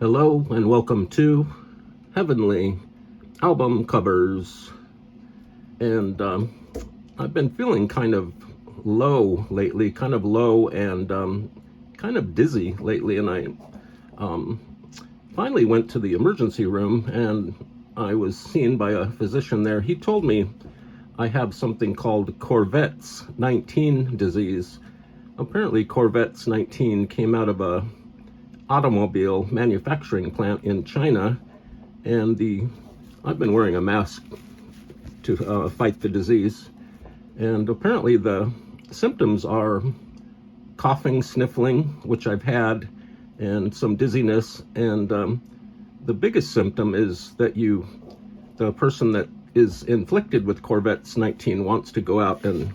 Hello and welcome to Heavenly Album Covers. And I've been feeling kind of low lately, kind of low and kind of dizzy lately. And I finally went to the emergency room and I was seen by a physician there. He told me I have something called Corvet's 19 disease. Apparently Corvet's 19 came out of a automobile manufacturing plant in China, and I've been wearing a mask to fight the disease, and apparently the symptoms are coughing, sniffling, which I've had, and some dizziness, and the biggest symptom is that the person that is inflicted with Corvet's 19 wants to go out and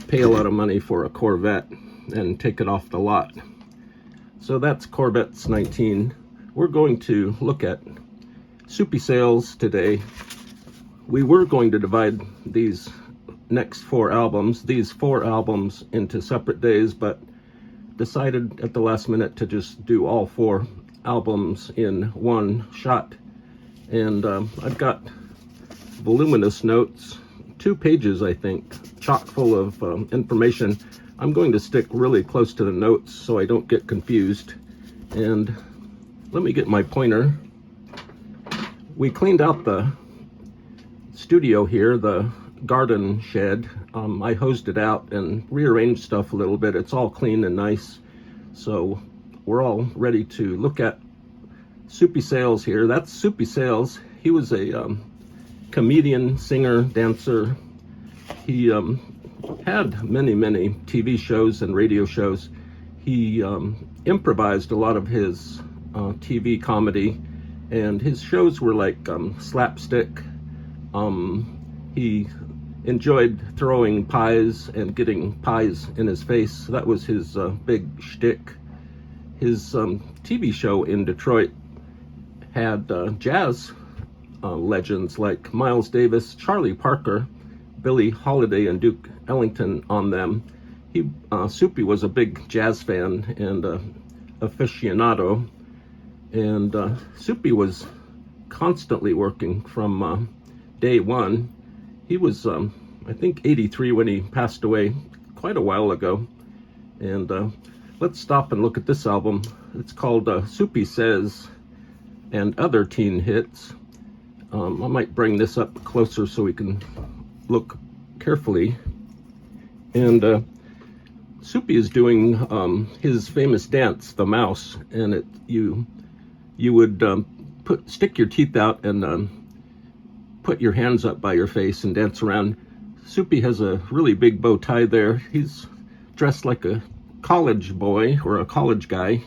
pay a lot of money for a Corvette and take it off the lot. So that's Corvet's 19. We're going to look at Soupy Sales today. We were going to divide these next four albums into separate days, but decided at the last minute to just do all four albums in one shot. And I've got voluminous notes, 2 pages, I think, chock full of information. I'm going to stick really close to the notes so I don't get confused. And let me get my pointer. We cleaned out the studio here, the garden shed. I hosed it out and rearranged stuff a little bit. It's all clean and nice. So we're all ready to look at Soupy Sales here. That's Soupy Sales. He was a comedian, singer, dancer. He had many TV shows and radio shows. He improvised a lot of his TV comedy, and his shows were like slapstick. He enjoyed throwing pies and getting pies in his face. That was his big shtick. His TV show in Detroit had jazz legends like Miles Davis, Charlie Parker, Billie Holiday, and Duke Ellington on them. Soupy was a big jazz fan and aficionado, and Soupy was constantly working from day one. He was, I think, 83 when he passed away quite a while ago. And let's stop and look at this album. It's called Soupy Says and Other Teen Hits. I might bring this up closer so we can look carefully. And Soupy is doing his famous dance, the mouse, and you would stick your teeth out and put your hands up by your face and dance around. Soupy has a really big bow tie there. He's dressed like a college boy or a college guy,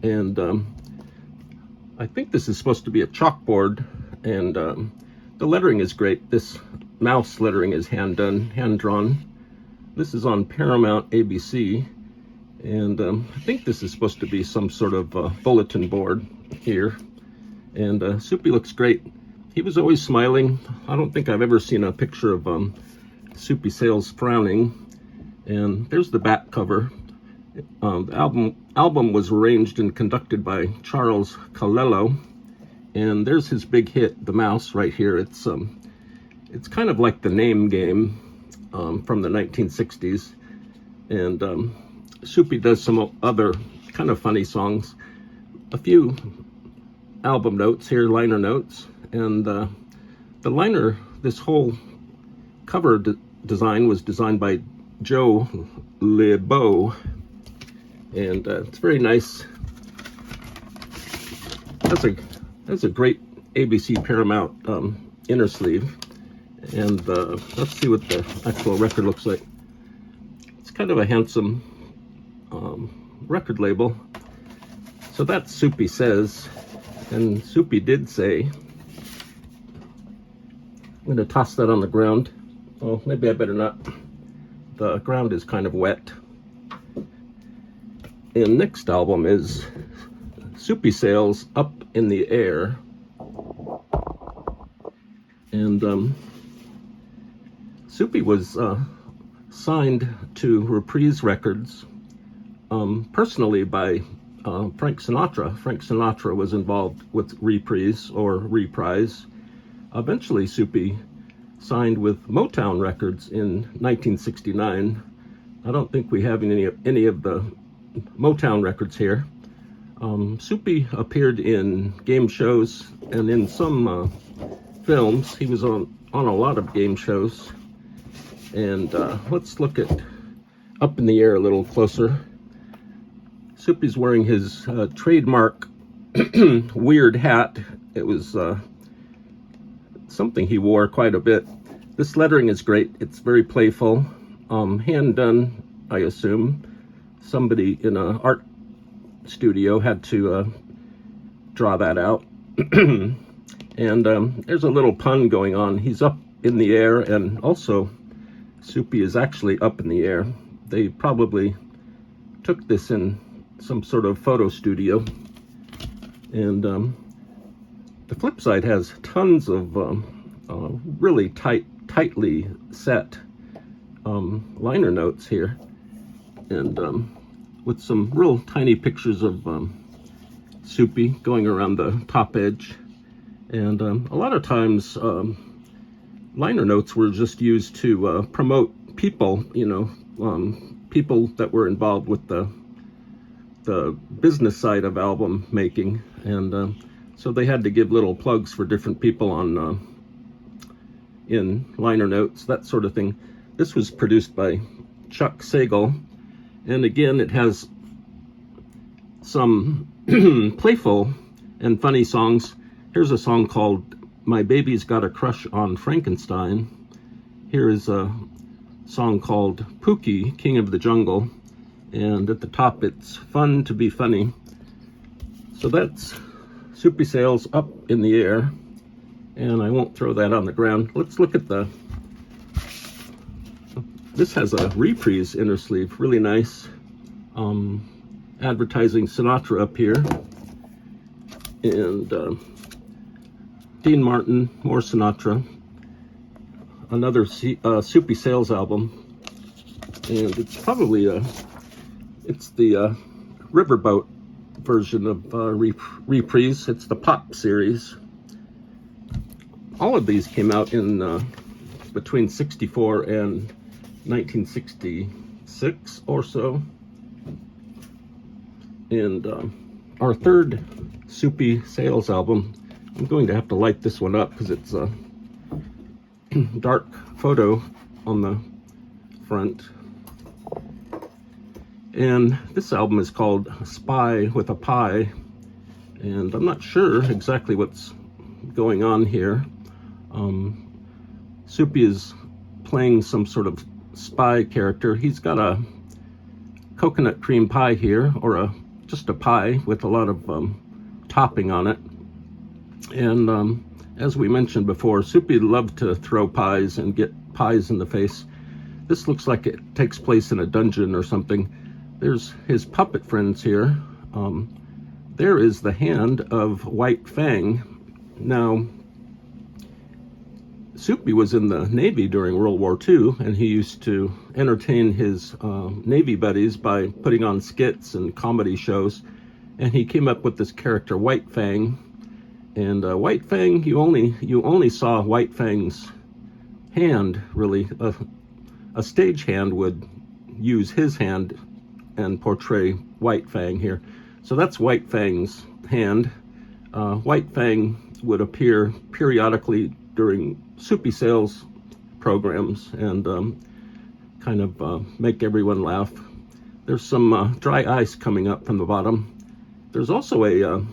and I think this is supposed to be a chalkboard, and the lettering is great. This mouse lettering is hand drawn. This is on Paramount ABC, and I think this is supposed to be some sort of bulletin board here. And Soupy looks great. He was always smiling. I don't think I've ever seen a picture of Soupy Sales frowning. And there's the back cover. The album was arranged and conducted by Charles Calello. And there's his big hit, The Mouse, right here. It's kind of like the Name Game from the 1960s. And Soupy does some other kind of funny songs. A few album notes here, liner notes. And the liner, this whole cover design was designed by Joe LeBeau. And it's very nice. That's a great ABC Paramount inner sleeve. And let's see what the actual record looks like. It's kind of a handsome record label. So that's Soupy Says, and Soupy did say, I'm going to toss that on the ground. Oh, maybe I better not. The ground is kind of wet. And next album is Soupy Sales, Up in the Air. And Soupy was signed to Reprise Records personally by Frank Sinatra. Frank Sinatra was involved with Reprise or Reprise. Eventually, Soupy signed with Motown Records in 1969. I don't think we have any of the Motown records here. Soupy appeared in game shows and in some films. He was on a lot of game shows. And let's look at Up in the Air a little closer. Soupy's wearing his trademark weird hat. It was something he wore quite a bit. This lettering is great. It's very playful. Hand done, I assume. Somebody in an art studio had to draw that out. And there's a little pun going on. He's up in the air, and also Soupy is actually up in the air. They probably took this in some sort of photo studio. And the flip side has tons of really tightly set liner notes here, and with some real tiny pictures of Soupy going around the top edge. And a lot of times liner notes were just used to promote people, people that were involved with the business side of album making. And so they had to give little plugs for different people on in liner notes, that sort of thing. This was produced by Chuck Sagal, and again it has some playful and funny songs. Here's a song called My Baby's Got a Crush on Frankenstein. Here is a song called Pookie, King of the Jungle, and at the top it's Fun to be Funny. So that's Soupy Sales, Up in the Air, and I won't throw that on the ground. Let's look at this has a Reprise inner sleeve, really nice. Advertising Sinatra up here, and Dean Martin, more Sinatra, another Soupy Sales album, and it's probably it's the Riverboat version of Reprise. It's the Pop series. All of these came out in between 64 and 1966 or so. And our third Soupy Sales album, I'm going to have to light this one up because it's a dark photo on the front. And this album is called Spy with a Pie, and I'm not sure exactly what's going on here. Soupy is playing some sort of spy character. He's got a coconut cream pie here, or just a pie with a lot of topping on it. And as we mentioned before, Soupy loved to throw pies and get pies in the face. This looks like it takes place in a dungeon or something. There's his puppet friends here. There is the hand of White Fang. Now, Soupy was in the Navy during World War II, and he used to entertain his Navy buddies by putting on skits and comedy shows. And he came up with this character, White Fang. And White Fang, you only saw White Fang's hand, really. A stage hand would use his hand and portray White Fang here. So that's White Fang's hand. White Fang would appear periodically during Soupy Sales programs and kind of make everyone laugh. There's some dry ice coming up from the bottom. There's also a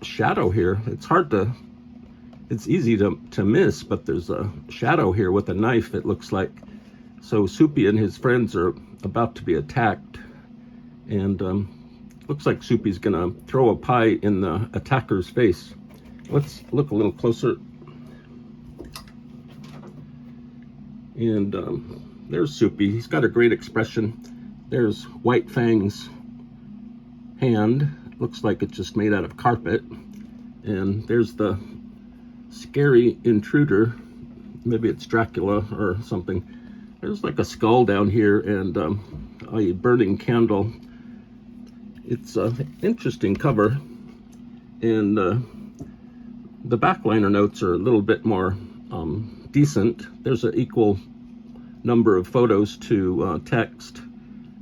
shadow here. It's easy to miss, but there's a shadow here with a knife, it looks like. So Soupy and his friends are about to be attacked, and looks like Soupy's gonna throw a pie in the attacker's face. Let's look a little closer. And there's Soupy. He's got a great expression. There's White Fang's hand. Looks like it's just made out of carpet. And there's the scary intruder. Maybe it's Dracula or something. There's like a skull down here and a burning candle. It's an interesting cover, and the back liner notes are a little bit more decent. There's an equal number of photos to text,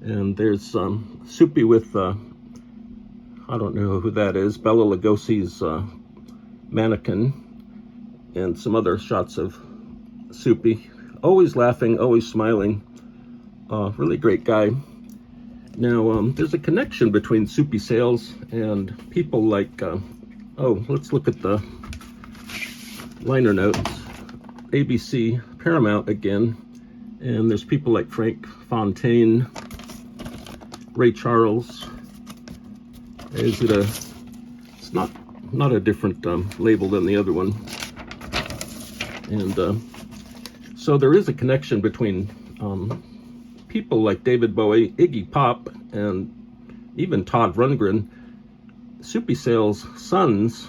and there's Soupy with I don't know who that is, Bela Lugosi's mannequin, and some other shots of Soupy. Always laughing, always smiling. Really great guy. Now, there's a connection between Soupy Sales and people like, oh, let's look at the liner notes. ABC, Paramount again, and there's people like Frank Fontaine, Ray Charles. Is it it's not a different label than the other one. And so there is a connection between people like David Bowie, Iggy Pop, and even Todd Rundgren. Soupy Sales' sons,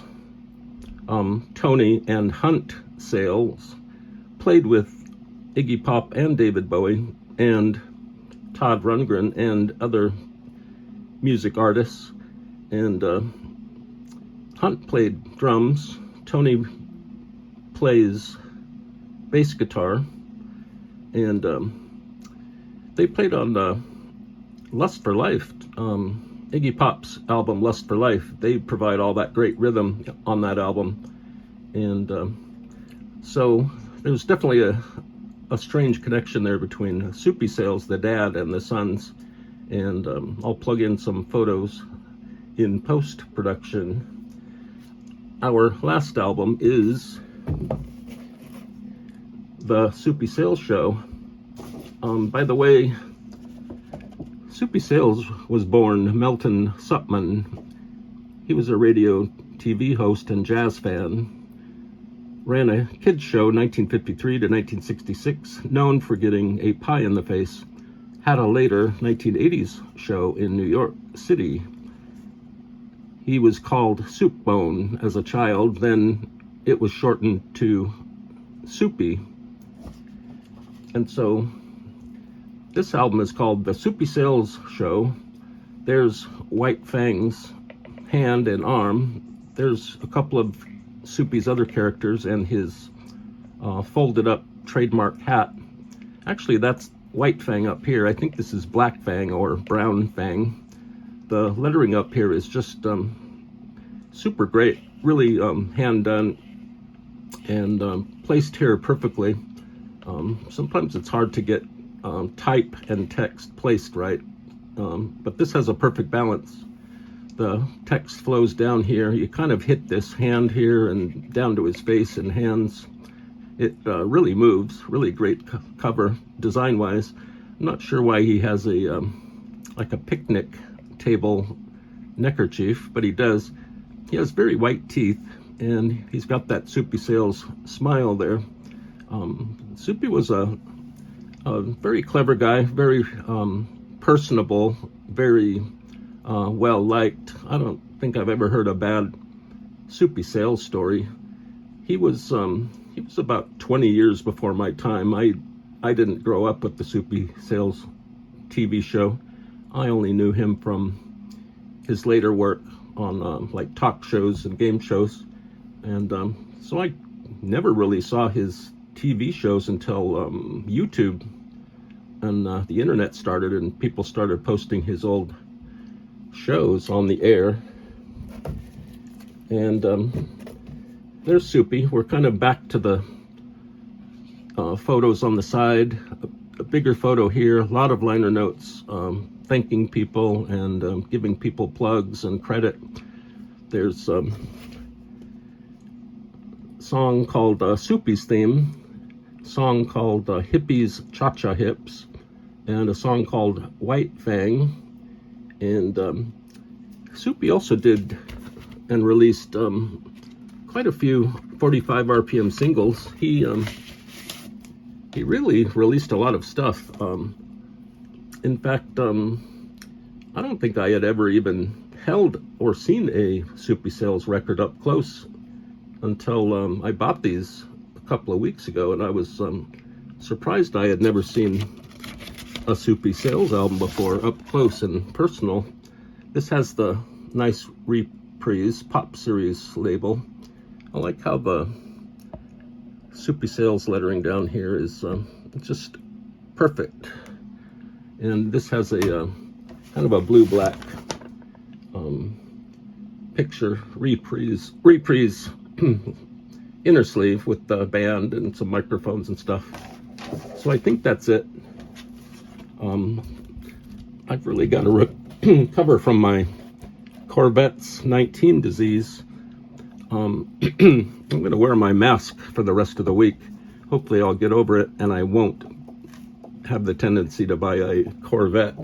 Tony and Hunt Sales, played with Iggy Pop and David Bowie and Todd Rundgren and other music artists. And Hunt played drums. Tony plays bass guitar, and they played on Lust for Life, Iggy Pop's album Lust for Life. They provide all that great rhythm on that album, and so there's definitely a strange connection there between Soupy Sales, the dad, and the sons. And I'll plug in some photos in post-production. Our last album is the Soupy Sales Show. By the way, Soupy Sales was born Melton Supman. He was a radio TV host and jazz fan. Ran a kids show 1953 to 1966, known for getting a pie in the face. Had a later 1980s show in New York City. He was called Soup Bone as a child, then it was shortened to Soupy. And so this album is called the Soupy Sales Show. There's White Fang's hand and arm. There's a couple of Soupy's other characters and his folded up trademark hat. Actually, that's White Fang up here. I think this is Black Fang or Brown Fang. The lettering up here is just super great, really hand done, and placed here perfectly. Sometimes it's hard to get type and text placed right, but this has a perfect balance. The text flows down here. You kind of hit this hand here and down to his face and hands. It really moves. Really great cover design-wise. I'm not sure why he has a like a picnic table neckerchief, but he does. He has very white teeth, and he's got that Soupy Sales smile there. Soupy was a very clever guy, very personable, very well liked. I don't think I've ever heard a bad Soupy Sales story. He was about 20 years before my time. I didn't grow up with the Soupy Sales TV show. I only knew him from his later work on like talk shows and game shows, and so I never really saw his TV shows until YouTube and the internet started, and people started posting his old shows on the air. And there's Soupy. We're kind of back to the photos on the side. A bigger photo here, a lot of liner notes, thanking people and giving people plugs and credit. There's a song called Soupy's Theme, song called Hippies Cha-Cha Hips, and a song called White Fang. And Soupy also did and released quite a few 45 RPM singles. He really released a lot of stuff. In fact, I don't think I had ever even held or seen a Soupy Sales record up close until I bought these a couple of weeks ago, and I was surprised I had never seen a Soupy Sales album before up close and personal. This has the nice Reprise Pop Series label. I like how the Soupy Sales lettering down here is just perfect. And this has a kind of a blue-black picture reprise inner sleeve with the band and some microphones and stuff. So I think that's it. I've really got to recover from my Corvette's 19 disease. I'm going to wear my mask for the rest of the week. Hopefully I'll get over it and I won't have the tendency to buy a Corvette.